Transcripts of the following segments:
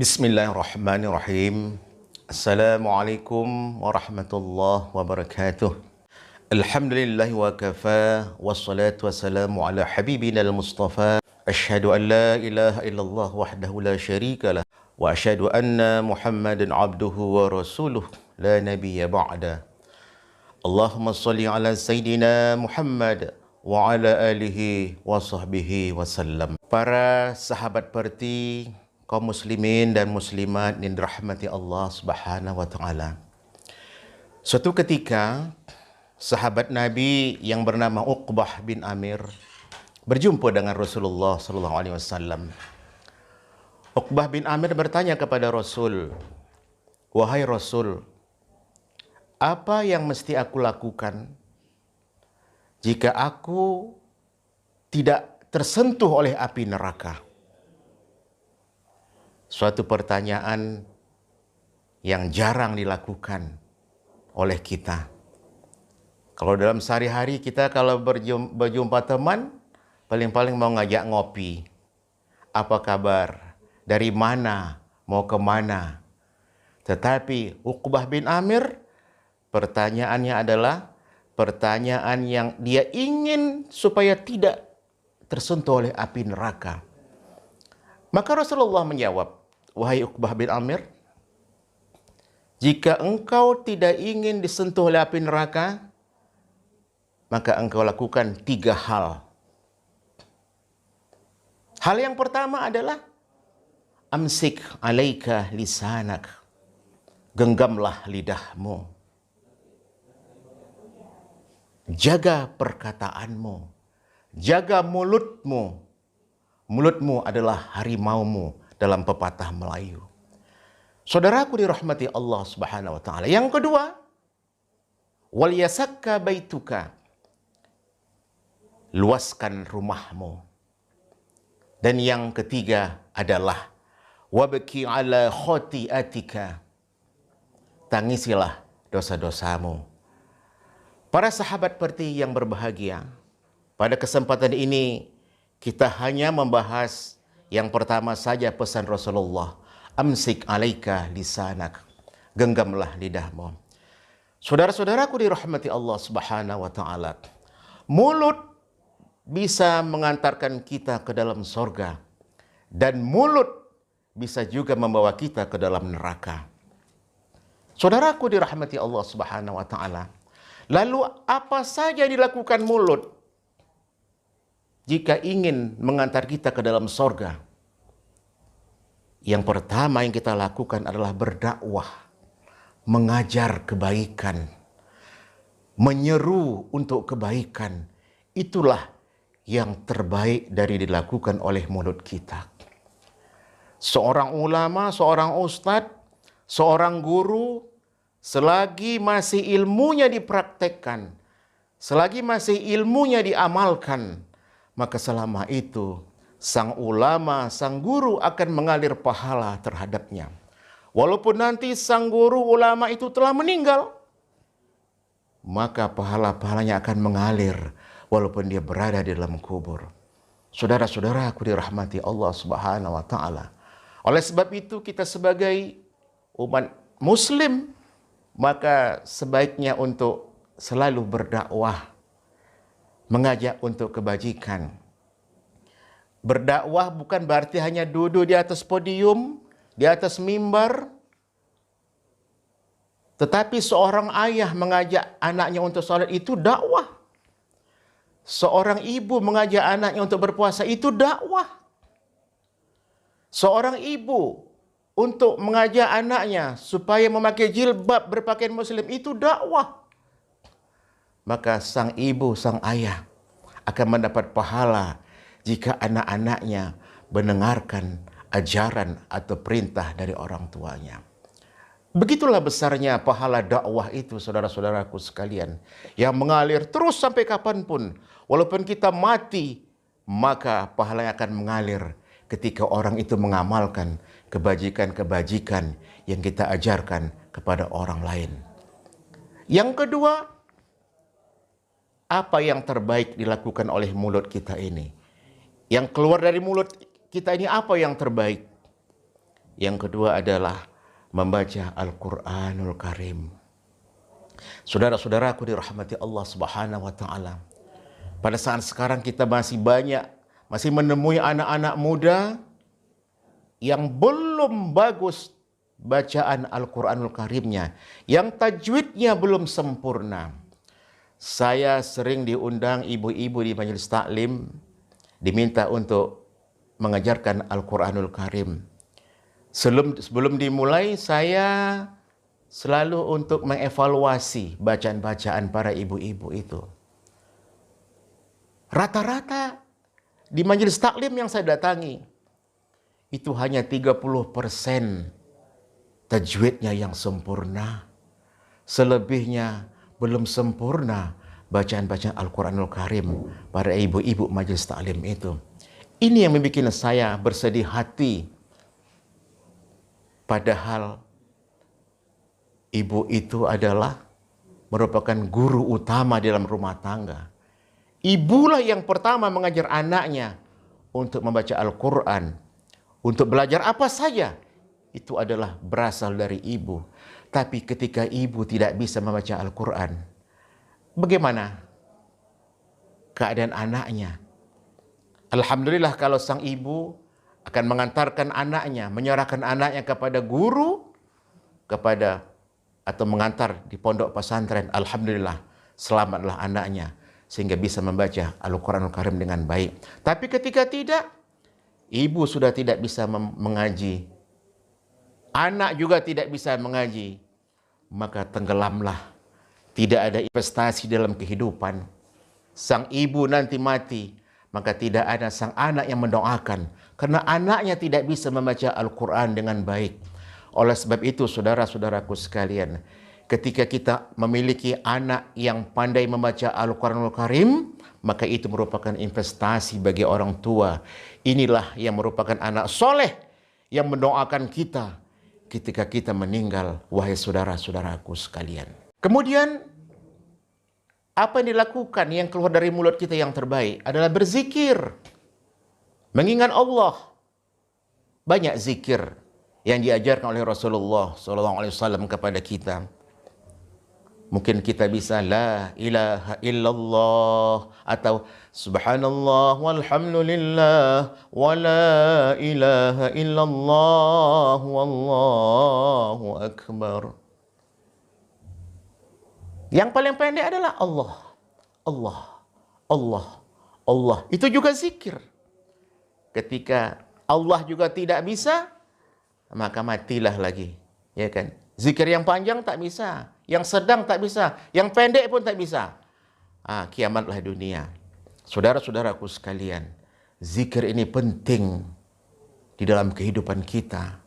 Bismillahirrahmanirrahim. Assalamualaikum warahmatullahi wabarakatuh. Alhamdulillah wa kafa, wassalatu wassalamu ala habibina al-mustafa. Asyhadu an la ilaha illallah wahdahu la syarika lah. Wa asyhadu anna Muhammadan abduhu wa rasuluh la nabiyya ba'da. Allahumma salli ala Sayyidina Muhammad wa ala alihi wa sahbihi wasallam. Para sahabat parti, kaum muslimin dan muslimat yang dirahmati Allah Subhanahu wa taala. Suatu ketika sahabat Nabi yang bernama Uqbah bin Amir berjumpa dengan Rasulullah sallallahu alaihi wasallam. Uqbah bin Amir bertanya kepada Rasul, "Wahai Rasul, apa yang mesti aku lakukan jika aku tidak tersentuh oleh api neraka?" Suatu pertanyaan yang jarang dilakukan oleh kita. Kalau dalam sehari-hari kita kalau berjumpa teman, paling-paling mau ngajak ngopi. Apa kabar? Dari mana? Mau kemana? Tetapi Uqbah bin Amir, pertanyaannya adalah pertanyaan yang dia ingin supaya tidak tersentuh oleh api neraka. Maka Rasulullah menjawab, "Wahai Uqbah bin Amir, jika engkau tidak ingin disentuh oleh api neraka, maka engkau lakukan 3 hal. Hal yang pertama adalah amsik alaika lisanak. Genggamlah lidahmu. Jaga perkataanmu. Jaga mulutmu. Mulutmu adalah harimaumu dalam pepatah Melayu." Saudaraku dirahmati Allah Subhanahu wa taala. Yang kedua, wal yasakka baituka. Luaskan rumahmu. Dan yang ketiga adalah wabki ala khotiatika. Tangisilah dosa-dosamu. Para sahabat parti yang berbahagia, pada kesempatan ini kita hanya membahas yang pertama saja pesan Rasulullah. Amsik alaika lisanak. Genggamlah lidahmu. Saudara-saudaraku dirahmati Allah Subhanahu wa taala. Mulut bisa mengantarkan kita ke dalam sorga. Dan mulut bisa juga membawa kita ke dalam neraka. Saudaraku dirahmati Allah Subhanahu wa taala. Lalu apa saja dilakukan mulut jika ingin mengantar kita ke dalam sorga? Yang pertama yang kita lakukan adalah berdakwah, mengajar kebaikan, menyeru untuk kebaikan. Itulah yang terbaik dari dilakukan oleh mulut kita. Seorang ulama, seorang ustadz, seorang guru, selagi masih ilmunya dipraktekkan, selagi masih ilmunya diamalkan, maka selama itu sang ulama, sang guru akan mengalir pahala terhadapnya. Walaupun nanti sang guru ulama itu telah meninggal, maka pahala-pahalanya akan mengalir walaupun dia berada di dalam kubur. Saudara-saudaraku dirahmati Allah Subhanahu wa taala. Oleh sebab itu kita sebagai umat muslim, maka sebaiknya untuk selalu berdakwah, mengajak untuk kebajikan. Berdakwah bukan berarti hanya duduk di atas podium, di atas mimbar. Tetapi seorang ayah mengajak anaknya untuk salat itu dakwah. Seorang ibu mengajak anaknya untuk berpuasa itu dakwah. Seorang ibu untuk mengajak anaknya supaya memakai jilbab berpakaian muslim itu dakwah. Maka sang ibu, sang ayah akan mendapat pahala jika anak-anaknya mendengarkan ajaran atau perintah dari orang tuanya. Begitulah besarnya pahala dakwah itu, saudara-saudaraku sekalian, yang mengalir terus sampai kapanpun. Walaupun kita mati, maka pahalanya akan mengalir ketika orang itu mengamalkan kebajikan-kebajikan yang kita ajarkan kepada orang lain. Yang kedua, apa yang terbaik dilakukan oleh mulut kita ini? Yang keluar dari mulut kita ini apa yang terbaik? Yang kedua adalah membaca Al-Quranul Karim. Saudara-saudaraku dirahmati Allah Subhanahu wa taala. Pada saat sekarang kita masih menemui anak-anak muda yang belum bagus bacaan Al-Quranul Karimnya, yang tajwidnya belum sempurna. Saya sering diundang ibu-ibu di majelis taklim, diminta untuk mengajarkan Al-Quranul Karim. Sebelum dimulai, saya selalu untuk mengevaluasi bacaan-bacaan para ibu-ibu itu. Rata-rata di majelis taklim yang saya datangi, itu hanya 30% tajwidnya yang sempurna. Selebihnya belum sempurna bacaan-bacaan Al-Quranul Karim para ibu-ibu majelis taklim itu. Ini yang membuat saya bersedih hati. Padahal ibu itu adalah merupakan guru utama dalam rumah tangga. Ibulah yang pertama mengajar anaknya untuk membaca Al-Quran. Untuk belajar apa saja, itu adalah berasal dari ibu. Tapi ketika ibu tidak bisa membaca Al-Quran, bagaimana keadaan anaknya? Alhamdulillah kalau sang ibu akan mengantarkan anaknya, menyerahkan anaknya kepada guru, atau mengantar di pondok pesantren. Alhamdulillah, selamatlah anaknya sehingga bisa membaca Al-Quranul Karim dengan baik. Tapi ketika tidak, ibu sudah tidak bisa mengaji, anak juga tidak bisa mengaji, maka tenggelamlah. Tidak ada investasi dalam kehidupan. Sang ibu nanti mati, maka tidak ada sang anak yang mendoakan, karena anaknya tidak bisa membaca Al-Quran dengan baik. Oleh sebab itu, saudara-saudaraku sekalian, ketika kita memiliki anak yang pandai membaca Al-Quranul Karim, maka itu merupakan investasi bagi orang tua. Inilah yang merupakan anak soleh yang mendoakan kita ketika kita meninggal, wahai saudara-saudaraku sekalian. Kemudian, apa yang dilakukan yang keluar dari mulut kita yang terbaik adalah berzikir. Mengingat Allah. Banyak zikir yang diajarkan oleh Rasulullah SAW kepada kita. Mungkin kita bisa la ilaha illallah atau subhanallah walhamdulillah wa la ilaha illallah wallahu akbar. Yang paling pendek adalah Allah. Allah. Allah. Allah. Itu juga zikir. Ketika Allah juga tidak bisa, maka matilah lagi. Ya kan? Zikir yang panjang tak bisa. Yang sedang tak bisa. Yang pendek pun tak bisa. Kiamatlah dunia. Saudara-saudaraku sekalian, zikir ini penting di dalam kehidupan kita.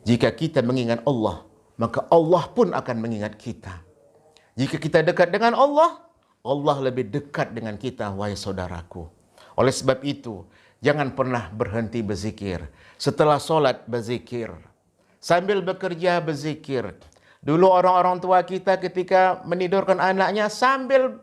Jika kita mengingat Allah, maka Allah pun akan mengingat kita. Jika kita dekat dengan Allah, Allah lebih dekat dengan kita, wahai saudaraku. Oleh sebab itu, jangan pernah berhenti berzikir. Setelah solat, berzikir. Sambil bekerja, berzikir. Dulu orang-orang tua kita ketika menidurkan anaknya, sambil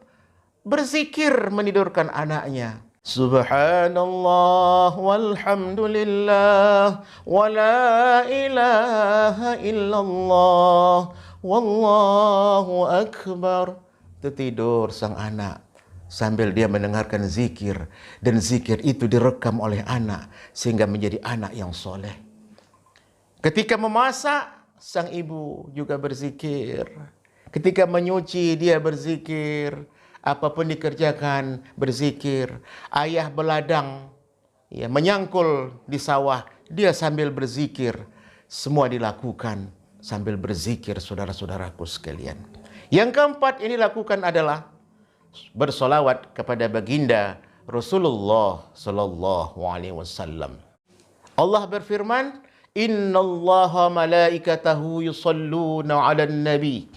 berzikir menidurkan anaknya. Subhanallah walhamdulillah wa la ilaha illallah wallahu akbar. Tertidur sang anak sambil dia mendengarkan zikir, dan zikir itu direkam oleh anak sehingga menjadi anak yang soleh. Ketika memasak, sang ibu juga berzikir. Ketika menyuci, dia berzikir. Apapun dikerjakan, berzikir. Ayah beladang, ya, menyangkul di sawah, dia sambil berzikir. Semua dilakukan sambil berzikir, saudara-saudaraku sekalian. Yang keempat ini lakukan adalah bersolawat kepada baginda Rasulullah sallallahu alaihi wasallam. Allah berfirman, "Innallaha malaikatahu yusalluna 'alan nabi.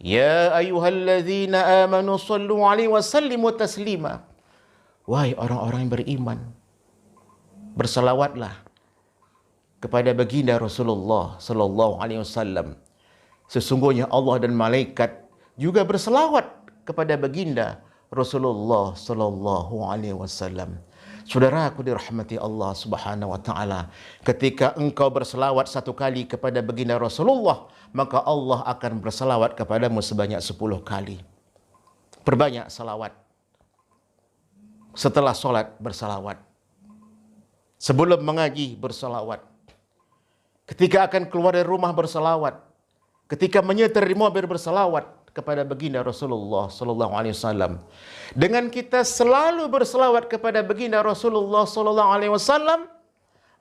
Ya ayyuhalladzina amanu sallu 'alaihi wa sallimu taslima." Wahai orang-orang yang beriman, bersalawatlah kepada baginda Rasulullah sallallahu alaihi wasallam. Sesungguhnya Allah dan malaikat juga berselawat kepada baginda Rasulullah sallallahu alaihi wasallam. Saudara aku dirahmati Allah Subhanahu wa taala, ketika engkau berselawat satu kali kepada baginda Rasulullah, maka Allah akan berselawat kepadamu sebanyak 10 kali. Perbanyak salawat. Setelah solat bersalawat. Sebelum mengaji bersalawat. Ketika akan keluar dari rumah bersalawat. Ketika menyetir di mobil bersalawat kepada baginda Rasulullah sallallahu alaihi wasallam. Dengan kita selalu berselawat kepada baginda Rasulullah sallallahu alaihi wasallam,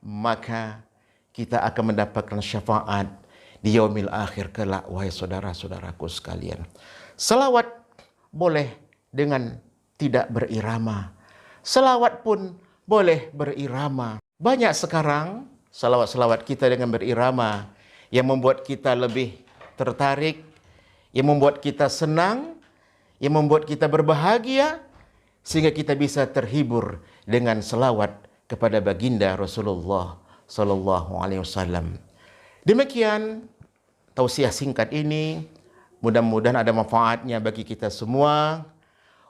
maka kita akan mendapatkan syafaat di yaumil akhir kelak, wahai saudara-saudaraku sekalian. Selawat boleh dengan tidak berirama. Selawat pun boleh berirama. Banyak sekarang selawat-selawat kita dengan berirama yang membuat kita lebih tertarik, yang membuat kita senang, yang membuat kita berbahagia, sehingga kita bisa terhibur dengan selawat kepada baginda Rasulullah sallallahu alaihi wasallam. Demikian tausiah singkat ini, mudah-mudahan ada manfaatnya bagi kita semua.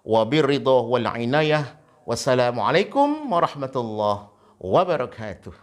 Wabirridha wal inayah. Wassalamualaikum warahmatullahi wabarakatuh.